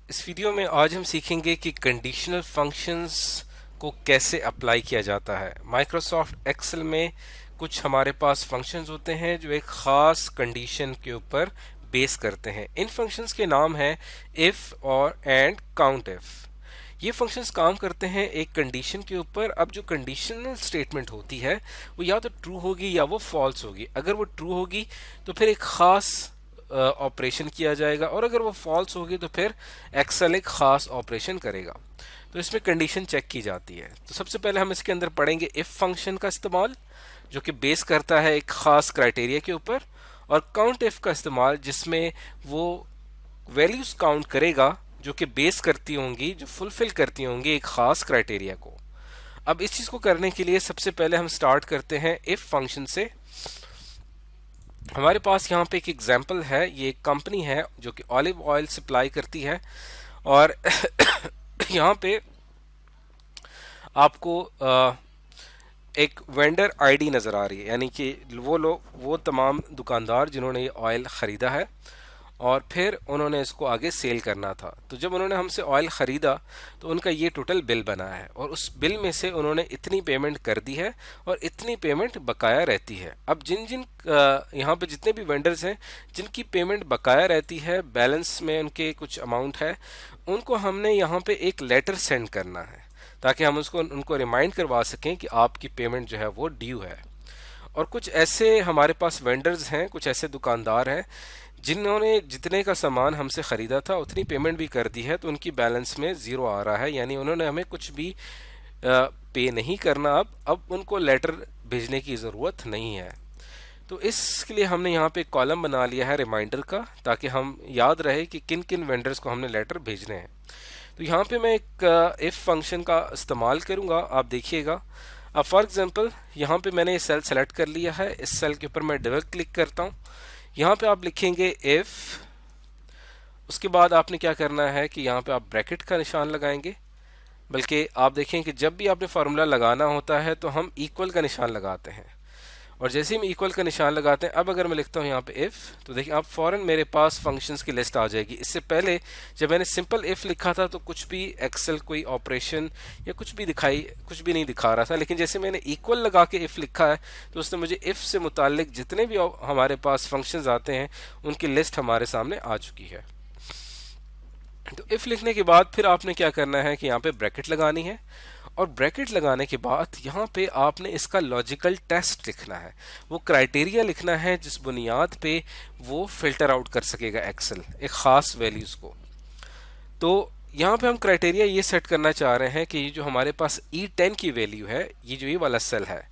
इस वीडियो में आज हम सीखेंगे कि कंडीशनल फंक्शंस को कैसे अप्लाई किया जाता है। माइक्रोसॉफ्ट एक्सेल में कुछ हमारे पास फंक्शंस होते हैं जो एक ख़ास कंडीशन के ऊपर बेस करते हैं। इन फंक्शंस के नाम हैं इफ़ और एंड काउंट इफ़। ये फंक्शंस काम करते हैं एक कंडीशन के ऊपर। अब जो कंडीशनल स्टेटमेंट होती है वो या तो ट्रू होगी या वो फॉल्स होगी। अगर वो ट्रू होगी तो फिर एक ख़ास ऑपरेशन किया जाएगा, और अगर वो फॉल्स होगी तो फिर एक्सेल एक खास ऑपरेशन करेगा। तो इसमें कंडीशन चेक की जाती है। तो सबसे पहले हम इसके अंदर पढ़ेंगे इफ फंक्शन का इस्तेमाल, जो कि बेस करता है एक खास क्राइटेरिया के ऊपर, और काउंट इफ का इस्तेमाल जिसमें वो वैल्यूज काउंट करेगा जो कि बेस करती होंगी, जो फुलफिल करती होंगी एक खास क्राइटेरिया को। अब इस चीज को करने के लिए सबसे पहले हम स्टार्ट करते हैं इफ फंक्शन से। हमारे पास यहाँ पे एक एग्जाम्पल है। ये एक कंपनी है जो कि ऑलिव ऑयल सप्लाई करती है, और यहाँ पे आपको एक वेंडर आईडी नज़र आ रही है, यानी कि वो तमाम दुकानदार जिन्होंने ये ऑयल ख़रीदा है और फिर उन्होंने इसको आगे सेल करना था। तो जब उन्होंने हमसे ऑयल ख़रीदा तो उनका ये टोटल बिल बना है, और उस बिल में से उन्होंने इतनी पेमेंट कर दी है और इतनी पेमेंट बकाया रहती है। अब जिन जिन यहाँ पे जितने भी वेंडर्स हैं जिनकी पेमेंट बकाया रहती है, बैलेंस में उनके कुछ अमाउंट है, उनको हमने यहाँ पे एक लेटर सेंड करना है ताकि हम उनको रिमाइंड करवा सकें कि आपकी पेमेंट जो है वो ड्यू है। और कुछ ऐसे हमारे पास वेंडर्स हैं, कुछ ऐसे दुकानदार हैं जिन्होंने जितने का सामान हमसे ख़रीदा था उतनी पेमेंट भी कर दी है, तो उनकी बैलेंस में ज़ीरो आ रहा है, यानी उन्होंने हमें कुछ भी पे नहीं करना। अब उनको लेटर भेजने की ज़रूरत नहीं है। तो इसके लिए हमने यहाँ पे एक कॉलम बना लिया है रिमाइंडर का, ताकि हम याद रहे कि किन किन वेंडर्स को हमने लेटर भेजने हैं। तो यहाँ पे मैं एक इफ़ फंक्शन का इस्तेमाल करूँगा, आप देखिएगा। अब फॉर एग्जांपल यहाँ पे मैंने ये सेल सेलेक्ट कर लिया है। इस सेल के ऊपर मैं डबल क्लिक करता हूँ। यहाँ पे आप लिखेंगे इफ़, उसके बाद आपने क्या करना है कि यहाँ पे आप ब्रैकेट का निशान लगाएंगे। बल्कि आप देखें कि जब भी आपने फार्मूला लगाना होता है तो हम इक्वल का निशान लगाते हैं, और जैसे ही हम इक्वल का निशान लगाते हैं, अब अगर मैं लिखता हूँ यहाँ पे इफ़, तो देखिए आप फौरन मेरे पास फंक्शंस की लिस्ट आ जाएगी। इससे पहले जब मैंने सिंपल इफ़ लिखा था तो कुछ भी एक्सेल कोई ऑपरेशन या कुछ भी नहीं दिखा रहा था, लेकिन जैसे मैंने इक्वल लगा के इफ़ लिखा है तो उसने मुझे इफ़ से मुतालिक जितने भी हमारे पास फंक्शंस आते हैं उनकी लिस्ट हमारे सामने आ चुकी है। तो इफ़ लिखने के बाद फिर आपने क्या करना है कि यहाँ पे ब्रैकेट लगानी है, और ब्रैकेट लगाने के बाद यहाँ पे आपने इसका लॉजिकल टेस्ट लिखना है, वो क्राइटेरिया लिखना है जिस बुनियाद पे वो फिल्टर आउट कर सकेगा एक्सेल एक ख़ास वैल्यूज़ को। तो यहाँ पे हम क्राइटेरिया ये सेट करना चाह रहे हैं कि ये जो हमारे पास E10 की वैल्यू है, ये जो ये वाला सेल है,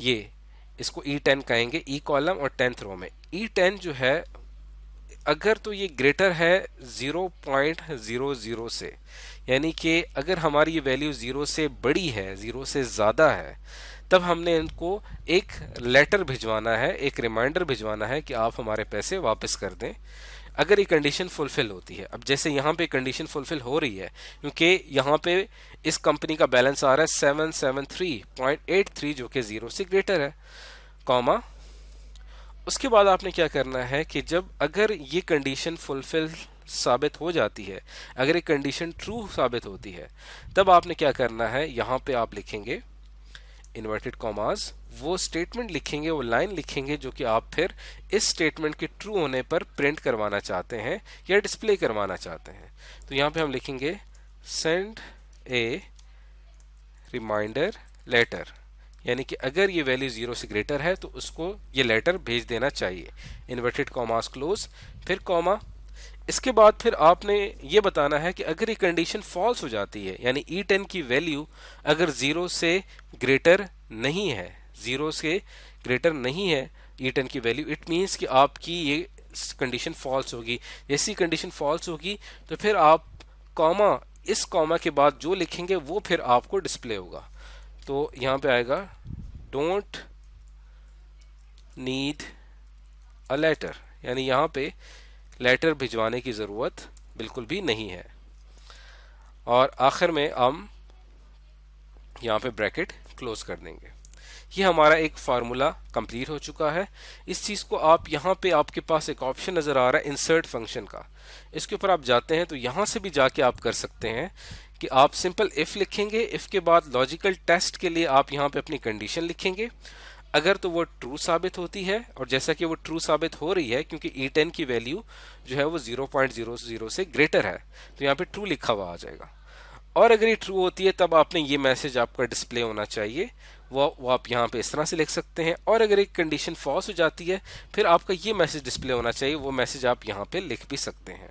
ये इसको E10 कहेंगे, ई कॉलम और 10th रो में E10 जो है, अगर तो ये ग्रेटर है 0.00 से, यानी कि अगर हमारी ये वैल्यू 0 से बड़ी है, 0 से ज़्यादा है, तब हमने इनको एक लेटर भिजवाना है, एक रिमाइंडर भिजवाना है कि आप हमारे पैसे वापस कर दें, अगर ये कंडीशन फुलफिल होती है। अब जैसे यहाँ पे कंडीशन फुलफिल हो रही है, क्योंकि यहाँ पे इस कंपनी का बैलेंस आ रहा है 773.83 जो कि 0 से ग्रेटर है, कॉमा। उसके बाद आपने क्या करना है कि जब अगर ये कंडीशन फुलफिल साबित हो जाती है, अगर ये कंडीशन ट्रू साबित होती है, तब आपने क्या करना है, यहाँ पे आप लिखेंगे इन्वर्टेड कॉमास, वो स्टेटमेंट लिखेंगे, वो लाइन लिखेंगे जो कि आप फिर इस स्टेटमेंट के ट्रू होने पर प्रिंट करवाना चाहते हैं या डिस्प्ले करवाना चाहते हैं। तो यहाँ पे हम लिखेंगे सेंड ए रिमाइंडर लेटर, यानी कि अगर ये वैल्यू 0 से ग्रेटर है तो उसको ये लेटर भेज देना चाहिए, इन्वर्टेड कॉमास क्लोज, फिर कॉमा। इसके बाद फिर आपने ये बताना है कि अगर ये कंडीशन फॉल्स हो जाती है, यानी E10 की वैल्यू अगर 0 से ग्रेटर नहीं है, 0 से ग्रेटर नहीं है E10 की वैल्यू, इट मीन्स कि आपकी ये कंडीशन फॉल्स होगी। जैसी कंडीशन फॉल्स होगी तो फिर आप कॉमा, इस कॉमा के बाद जो लिखेंगे वो फिर आपको डिस्प्ले होगा। तो यहाँ पे आएगा डोंट नीड अ लेटर, यानी यहाँ पे लेटर भिजवाने की ज़रूरत बिल्कुल भी नहीं है। और आखिर में हम यहाँ पे ब्रैकेट क्लोज कर देंगे। ये हमारा एक फार्मूला कंप्लीट हो चुका है। इस चीज़ को आप यहाँ पे आपके पास एक ऑप्शन नज़र आ रहा है इंसर्ट फंक्शन का, इसके ऊपर आप जाते हैं तो यहाँ से भी जाके आप कर सकते हैं कि आप सिंपल इफ़ लिखेंगे, इफ़ के बाद लॉजिकल टेस्ट के लिए आप यहाँ पे अपनी कंडीशन लिखेंगे। अगर तो वो ट्रू साबित होती है, और जैसा कि वो ट्रू साबित हो रही है क्योंकि E10 की वैल्यू जो है वो 0.00 से ग्रेटर है, तो यहाँ पे ट्रू लिखा हुआ आ जाएगा। और अगर ये ट्रू होती है तब आपने ये मैसेज आपका डिस्प्ले होना चाहिए, वो आप यहाँ पे इस तरह से लिख सकते हैं। और अगर एक कंडीशन फॉल्स हो जाती है फिर आपका ये मैसेज डिस्प्ले होना चाहिए, वो मैसेज आप यहाँ पे लिख भी सकते हैं।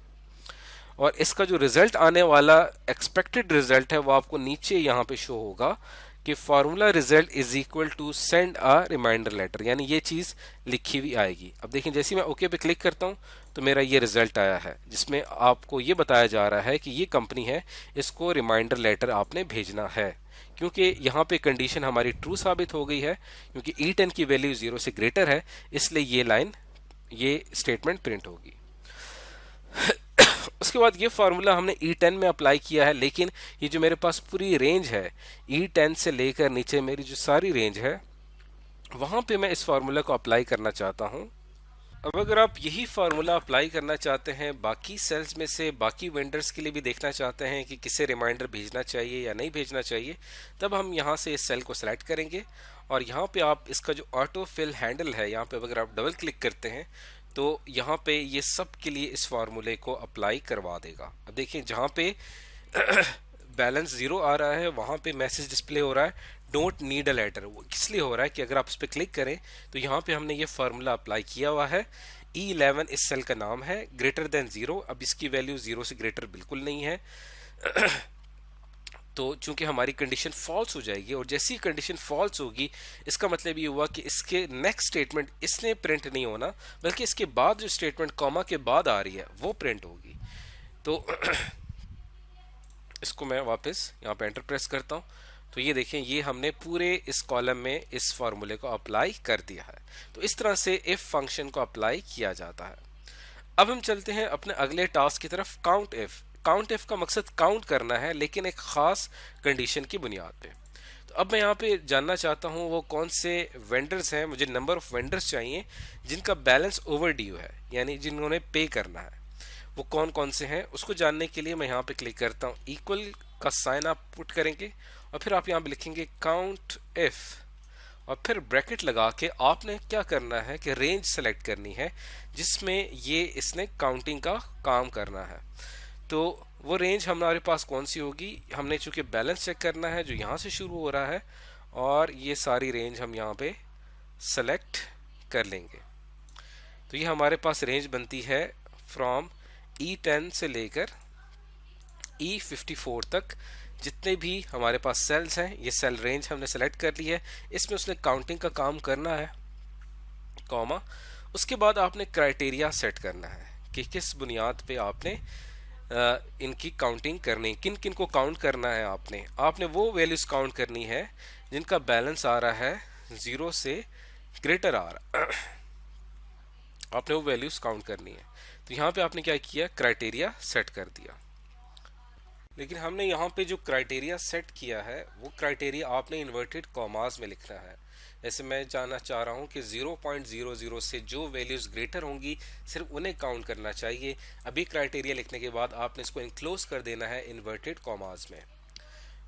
और इसका जो रिजल्ट आने वाला एक्सपेक्टेड रिजल्ट है वो आपको नीचे यहाँ पे शो होगा कि formula result is equal to send a reminder letter, यानी ये चीज़ लिखी हुई आएगी। अब देखिए जैसे मैं ओके पे क्लिक करता हूँ तो मेरा ये रिजल्ट आया है जिसमें आपको ये बताया जा रहा है कि ये कंपनी है, इसको रिमाइंडर लेटर आपने भेजना है। क्योंकि यहाँ पे कंडीशन हमारी ट्रू साबित हो गई है, क्योंकि E10 की वैल्यू 0 से ग्रेटर है, इसलिए ये लाइन, ये स्टेटमेंट प्रिंट होगी। उसके बाद ये फार्मूला हमने E10 में अप्लाई किया है, लेकिन ये जो मेरे पास पूरी रेंज है E10 से लेकर नीचे मेरी जो सारी रेंज है वहां पे मैं इस फार्मूला को अप्लाई करना चाहता हूं। अब अगर आप यही फार्मूला अप्लाई करना चाहते हैं बाकी सेल्स में से, बाकी वेंडर्स के लिए भी देखना चाहते हैं कि किसे रिमाइंडर भेजना चाहिए या नहीं भेजना चाहिए, तब हम यहाँ से इस सेल को सिलेक्ट करेंगे और यहाँ पे आप इसका जो ऑटो फिल हैंडल है, यहाँ पे अगर आप डबल क्लिक करते हैं तो यहाँ पे ये सब के लिए इस फार्मूले को अप्लाई करवा देगा। अब देखिए जहाँ पे बैलेंस 0 आ रहा है वहाँ पे मैसेज डिस्प्ले हो रहा है डोंट नीड अ लेटर। वो किस लिए हो रहा है कि अगर आप उस पर क्लिक करें तो यहाँ पे हमने ये फार्मूला अप्लाई किया हुआ है। E11 इस सेल का नाम है, ग्रेटर देन 0। अब इसकी वैल्यू 0 से ग्रेटर बिल्कुल नहीं है तो चूंकि हमारी कंडीशन फॉल्स हो जाएगी, और जैसी कंडीशन फॉल्स होगी इसका मतलब ये हुआ कि इसके नेक्स्ट स्टेटमेंट इसने प्रिंट नहीं होना, बल्कि इसके बाद जो स्टेटमेंट कॉमा के बाद आ रही है वो प्रिंट होगी। तो इसको मैं वापस यहाँ पे एंटर प्रेस करता हूँ तो ये देखें ये हमने पूरे इस कॉलम में इस फार्मूले को अप्लाई कर दिया है। तो इस तरह से इफ फंक्शन को अप्लाई किया जाता है। अब हम चलते हैं अपने अगले टास्क की तरफ, काउंट इफ। काउंट इफ का मकसद काउंट करना है, लेकिन एक खास कंडीशन की बुनियाद पे। तो अब मैं यहाँ पे जानना चाहता हूँ वो कौन से वेंडर्स हैं, मुझे नंबर ऑफ वेंडर्स चाहिए जिनका बैलेंस ओवर ड्यू है, यानी जिन्होंने पे करना है, वो कौन कौन से हैं। उसको जानने के लिए मैं यहाँ पे क्लिक करता हूँ, इक्वल का साइन आप पुट करेंगे और फिर आप यहाँ पे लिखेंगे काउंट इफ, और फिर ब्रैकेट लगा के आपने क्या करना है कि रेंज सेलेक्ट करनी है जिसमें ये इसने काउंटिंग का काम करना है। तो वो रेंज हमारे पास कौन सी होगी, हमने चूंकि बैलेंस चेक करना है जो यहाँ से शुरू हो रहा है, और ये सारी रेंज हम यहाँ पे सेलेक्ट कर लेंगे। तो ये हमारे पास रेंज बनती है फ्रॉम E10 से लेकर E54 तक। जितने भी हमारे पास सेल्स हैं ये सेल रेंज हमने सेलेक्ट कर ली है, इसमें उसने काउंटिंग का काम करना है, कॉमा। उसके बाद आपने क्राइटेरिया सेट करना है कि किस बुनियाद पे आपने इनकी काउंटिंग करनी, किन किन को काउंट करना है। आपने वो वैल्यूज काउंट करनी है जिनका बैलेंस आ रहा है 0 से ग्रेटर आ रहा आपने वो वैल्यूज काउंट करनी है। तो यहाँ पे आपने क्या किया, क्राइटेरिया सेट कर दिया। लेकिन हमने यहाँ पे जो क्राइटेरिया सेट किया है वो क्राइटेरिया आपने इन्वर्टेड कॉमास में लिखना है। जैसे मैं जानना चाह रहा हूँ कि 0.00 से जो वैल्यूज ग्रेटर होंगी सिर्फ उन्हें काउंट करना चाहिए। अभी क्राइटेरिया लिखने के बाद आपने इसको इनक्लोज कर देना है इन्वर्टेड कॉमास में,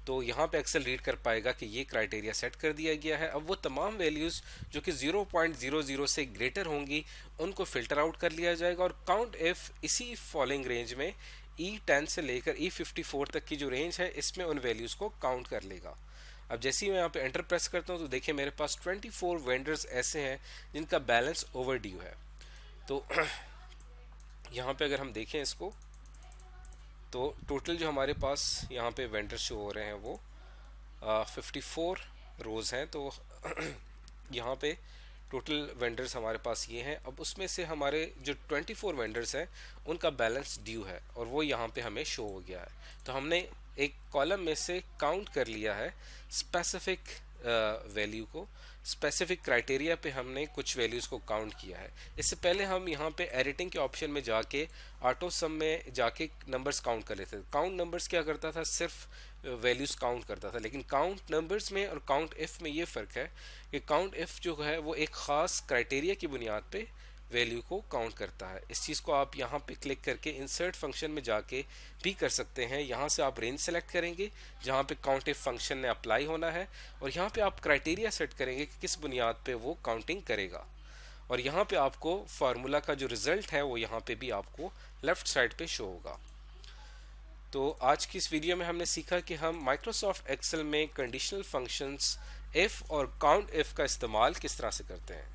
तो यहाँ पे एक्सेल रीड कर पाएगा कि ये क्राइटेरिया सेट कर दिया गया है। अब वो तमाम वैल्यूज़ जो कि 0.00 से ग्रेटर होंगी उनको फिल्टर आउट कर लिया जाएगा, और काउंट इफ इसी फॉलोइंग रेंज में E10 से लेकर E54 तक की जो रेंज है इसमें उन वैल्यूज़ को काउंट कर लेगा। अब जैसे ही मैं यहाँ पे एंटर प्रेस करता हूँ तो देखिए मेरे पास 24 वेंडर्स ऐसे हैं जिनका बैलेंस ओवर ड्यू है। तो यहाँ पे अगर हम देखें इसको तो टोटल जो हमारे पास यहाँ पे वेंडर शो हो रहे हैं वो 54 रोज़ हैं। तो यहाँ पे टोटल वेंडर्स हमारे पास ये हैं। अब उसमें से हमारे जो 24 वेंडर्स हैं उनका बैलेंस ड्यू है और वो यहाँ पे हमें शो हो गया है। तो हमने एक कॉलम में से काउंट कर लिया है स्पेसिफिक वैल्यू को, स्पेसिफिक क्राइटेरिया पे हमने कुछ वैल्यूज़ को काउंट किया है। इससे पहले हम यहाँ पे एडिटिंग के ऑप्शन में जाके ऑटो सम में जाके नंबर्स काउंट कर लेते थे। काउंट नंबर्स क्या करता था, सिर्फ वैल्यूज़ काउंट करता था, लेकिन काउंट नंबर्स में और काउंट इफ़ में ये फ़र्क है कि काउंट इफ़ जो है वो एक ख़ास क्राइटेरिया की बुनियाद पे वैल्यू को काउंट करता है। इस चीज़ को आप यहाँ पे क्लिक करके इंसर्ट फंक्शन में जाके भी कर सकते हैं। यहाँ से आप रेंज सेलेक्ट करेंगे जहाँ पे काउंट इफ फंक्शन ने अप्लाई होना है, और यहाँ पे आप क्राइटेरिया सेट करेंगे कि किस बुनियाद पे वो काउंटिंग करेगा। और यहाँ पे आपको फार्मूला का जो रिजल्ट है वो यहाँ पे भी आपको लेफ्ट साइड पे शो होगा। तो आज की इस वीडियो में हमने सीखा कि हम माइक्रोसॉफ्ट एक्सेल में कंडीशनल फंक्शंस इफ और काउंट इफ का इस्तेमाल किस तरह से करते हैं।